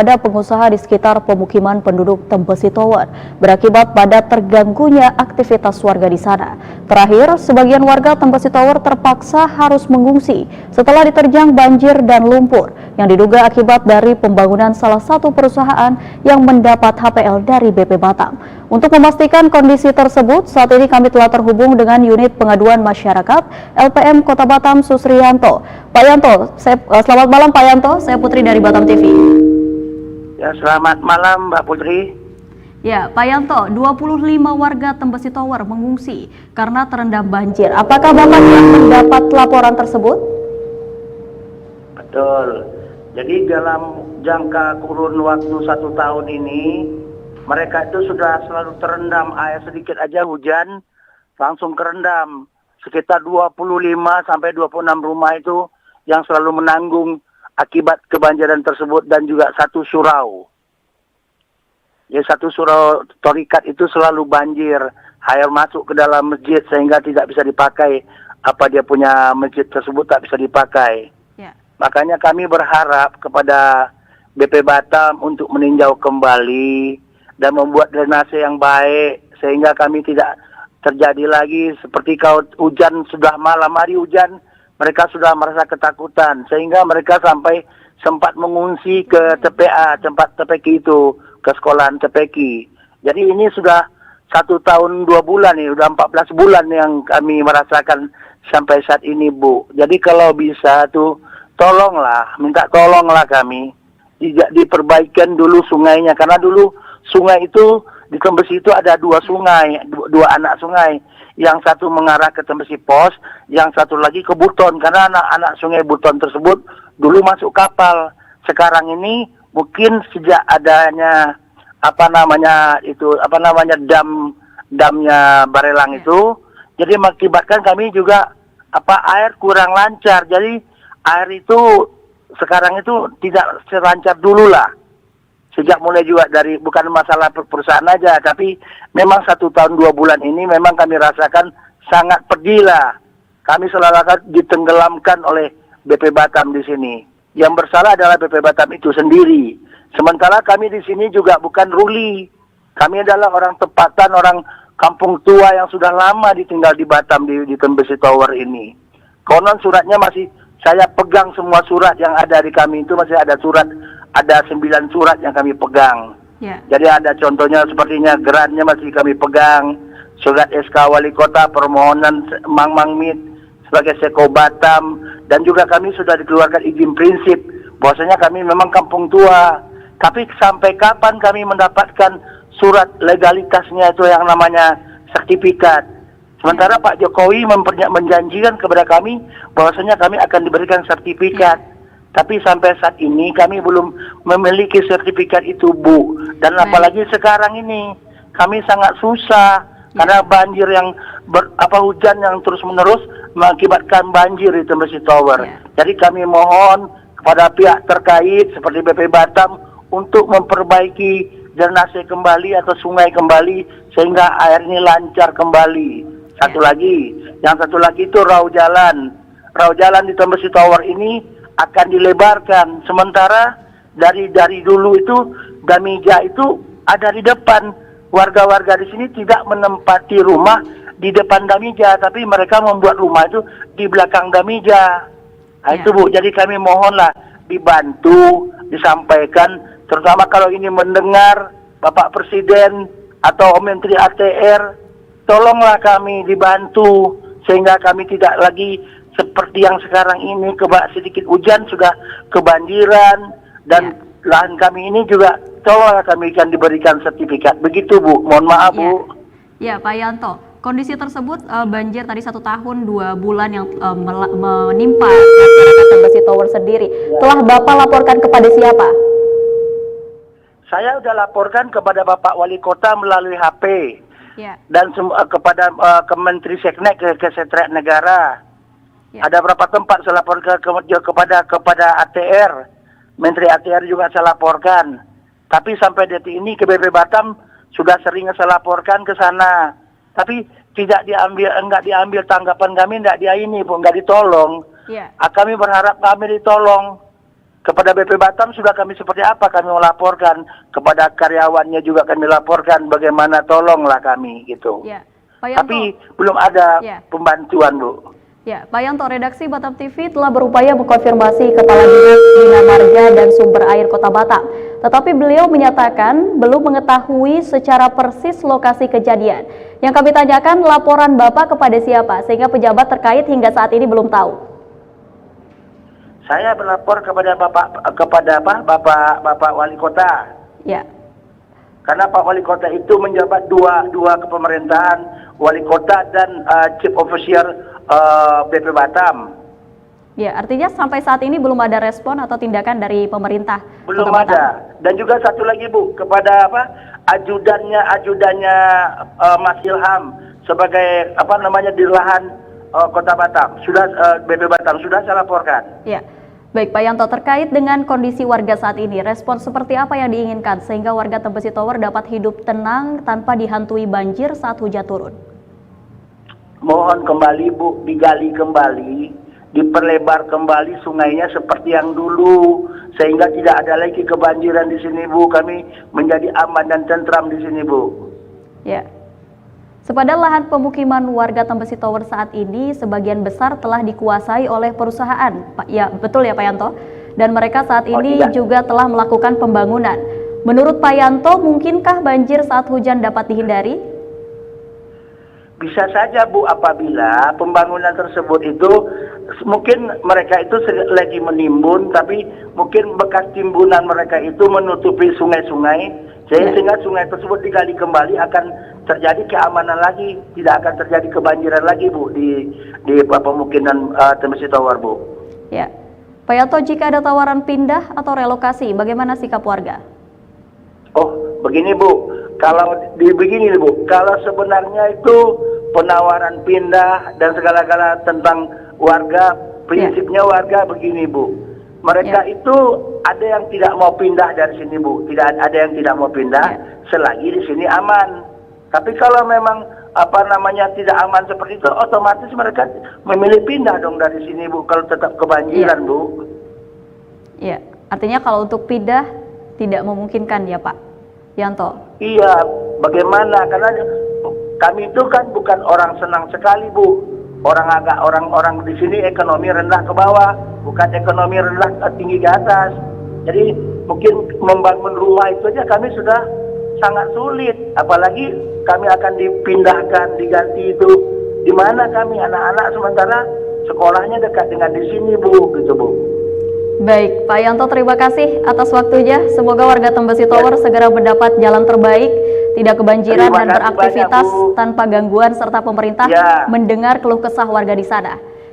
Ada pengusaha di sekitar pemukiman penduduk Tembesi Tower berakibat pada terganggunya aktivitas warga di sana. Terakhir, sebagian warga Tembesi Tower terpaksa harus mengungsi setelah diterjang banjir dan lumpur yang diduga akibat dari pembangunan salah satu perusahaan yang mendapat HPL dari BP Batam. Untuk memastikan kondisi tersebut, saat ini kami telah terhubung dengan Unit Pengaduan Masyarakat LPM Kota Batam, Susriyanto. Pak Yanto, selamat malam Pak Yanto, saya Putri dari Batam TV. Ya, selamat malam Mbak Putri. Ya, Pak Yanto, 25 warga Tembesi Tower mengungsi karena terendam banjir. Apakah Bapak yang mendapat laporan tersebut? Betul. Jadi dalam jangka kurun waktu 1 tahun ini, mereka itu sudah selalu terendam air sedikit aja hujan, langsung kerendam. Sekitar 25 sampai 26 rumah itu yang selalu menanggung akibat kebanjiran tersebut, dan juga satu surau. Ya, satu surau Torikat itu selalu banjir, air masuk ke dalam masjid sehingga tidak bisa dipakai. Dia punya masjid tersebut tak bisa dipakai. Ya. Makanya kami berharap kepada BP Batam untuk meninjau kembali dan membuat drainase yang baik sehingga kami tidak terjadi lagi seperti hujan, sudah malam hari hujan, mereka sudah merasa ketakutan sehingga mereka sampai sempat mengungsi ke TPA, tempat TPQ itu, ke sekolahan TPQ. Jadi ini sudah 1 tahun 2 bulan nih, udah 14 bulan yang kami merasakan sampai saat ini, Bu. Jadi kalau bisa tuh minta tolonglah kami diperbaikan dulu sungainya, karena dulu sungai itu di Tembesi itu ada 2 sungai, 2 anak sungai. Yang satu mengarah ke Tembesi Pos, yang satu lagi ke Buton, karena anak-anak sungai Buton tersebut dulu masuk kapal. Sekarang ini mungkin sejak adanya damnya Barelang itu, jadi mengakibatkan kami juga air kurang lancar. Jadi air itu sekarang itu tidak selancar dulu lah. Sejak mulai juga dari, bukan masalah perusahaan aja, tapi memang 1 tahun 2 bulan ini memang kami rasakan sangat pedih lah. Kami selalu ditenggelamkan oleh BP Batam di sini. Yang bersalah adalah BP Batam itu sendiri. Sementara kami di sini juga bukan ruli. Kami adalah orang tempatan, orang kampung tua yang sudah lama ditinggal di Batam, di Tembesi Tower ini. Konon suratnya masih saya pegang, semua surat yang ada di kami itu masih ada surat. Ada 9 surat yang kami pegang. Ya. Jadi ada contohnya sepertinya gerannya masih kami pegang. Surat SK Wali Kota, permohonan Mang Mit sebagai Seko Batam. Dan juga kami sudah dikeluarkan izin prinsip bahwasanya kami memang kampung tua. Tapi sampai kapan kami mendapatkan surat legalitasnya itu yang namanya sertifikat. Sementara Pak Jokowi menjanjikan kepada kami bahwasanya kami akan diberikan sertifikat. Tapi sampai saat ini kami belum memiliki sertifikat itu, Bu. Dan apalagi sekarang ini kami sangat susah karena banjir yang hujan yang terus-menerus mengakibatkan banjir di Tembesi Tower. Jadi kami mohon kepada pihak terkait seperti BP Batam untuk memperbaiki drainase kembali atau sungai kembali sehingga air ini lancar kembali. Yang satu lagi itu rau jalan. Rau jalan di Tembesi Tower ini akan dilebarkan. Sementara dari dulu itu Damija itu ada di depan. Warga-warga di sini tidak menempati rumah di depan Damija, tapi mereka membuat rumah itu di belakang Damija. Itu, Bu. Jadi kami mohonlah dibantu, disampaikan, terutama kalau ini mendengar Bapak Presiden atau Menteri ATR, tolonglah kami dibantu sehingga kami tidak lagi seperti yang sekarang ini, sedikit hujan sudah kebanjiran, dan lahan kami ini juga tolonglah kami akan diberikan sertifikat. Begitu, Bu. Mohon maaf, Bu. Ya, Pak Yanto. Kondisi tersebut banjir tadi 1 tahun 2 bulan yang menimpa masyarakat Tembesi Tower sendiri. Telah Bapak laporkan kepada siapa? Saya sudah laporkan kepada Bapak Wali Kota melalui HP. Dan kepada Kementeri Seknek, Kesekretariat Negara. Ada berapa tempat saya laporkan kepada ATR, Menteri ATR juga saya laporkan. Tapi sampai detik ini ke BP Batam sudah sering saya laporkan ke sana. Tapi enggak diambil tanggapan kami, enggak ditolong. Kami berharap kami ditolong. Kepada BP Batam sudah kami seperti apa kami melaporkan, kepada karyawannya juga kami laporkan bagaimana tolonglah kami gitu. Ya, Pak Yanto. Tapi belum ada Ya. pembantuan, Bu. Ya, Pak Yanto, redaksi Batam TV telah berupaya mengkonfirmasi Kepala Dinas Bina Marga dan Sumber Air Kota Batam. Tetapi beliau menyatakan belum mengetahui secara persis lokasi kejadian. Yang kami tanyakan, laporan Bapak kepada siapa? Sehingga pejabat terkait hingga saat ini belum tahu. Saya berlapor kepada Bapak Wali Kota. Ya. Karena Pak Wali Kota itu menjabat dua kepemerintahan, Wali Kota dan Chief Officer BP Batam. Ya, artinya sampai saat ini belum ada respon atau tindakan dari pemerintah. Belum Kota Batam. ada. Dan juga satu lagi, Bu, kepada ajudannya Mas Ilham sebagai Dirlahan Kota Batam. Sudah BP Batam sudah saya laporkan. Ya. Baik, Pak Yanto, terkait dengan kondisi warga saat ini, respon seperti apa yang diinginkan sehingga warga Tembesi Tower dapat hidup tenang tanpa dihantui banjir saat hujan turun? Mohon kembali, Bu, digali kembali, diperlebar kembali sungainya seperti yang dulu, sehingga tidak ada lagi kebanjiran di sini, Bu. Kami menjadi aman dan tentram di sini, Bu. Ya. Sepadan lahan pemukiman warga Tembesi Tower saat ini sebagian besar telah dikuasai oleh perusahaan. Ya, betul ya Pak Yanto? Dan mereka saat ini juga telah melakukan pembangunan. Menurut Pak Yanto, mungkinkah banjir saat hujan dapat dihindari? Bisa saja, Bu, apabila pembangunan tersebut itu mungkin mereka itu lagi menimbun, tapi mungkin bekas timbunan mereka itu menutupi sungai-sungai, sehingga sungai tersebut digali kembali akan terjadi keamanan lagi, tidak akan terjadi kebanjiran lagi, Bu, di pemukiman Tembesi Tower, Bu. Ya, Pak Yanto, jika ada tawaran pindah atau relokasi, bagaimana sikap warga? Oh, begini, Bu. Kalau sebenarnya itu penawaran pindah dan segala-gala tentang warga, prinsipnya warga begini, Bu. Mereka itu ada yang tidak mau pindah dari sini, Bu. Tidak ada yang tidak mau pindah selagi di sini aman. Tapi kalau memang tidak aman seperti itu, otomatis mereka memilih pindah dong dari sini, Bu. Kalau tetap kebanjiran, Bu. Iya, artinya kalau untuk pindah tidak memungkinkan ya, Pak Yanto? Iya, bagaimana? Karena kami itu kan bukan orang senang sekali, Bu. Orang di sini ekonomi rendah ke bawah, bukan ekonomi rendah ke tinggi ke atas. Jadi mungkin membangun rumah itu aja kami sudah sangat sulit, apalagi kami akan dipindahkan, diganti itu. Di mana kami anak-anak sementara sekolahnya dekat dengan di sini, Bu, gitu, Bu. Baik, Pak Yanto, terima kasih atas waktunya. Semoga warga Tembesi Tower segera mendapat jalan terbaik, tidak kebanjiran dan beraktivitas tanpa gangguan serta pemerintah mendengar keluh kesah warga di sana.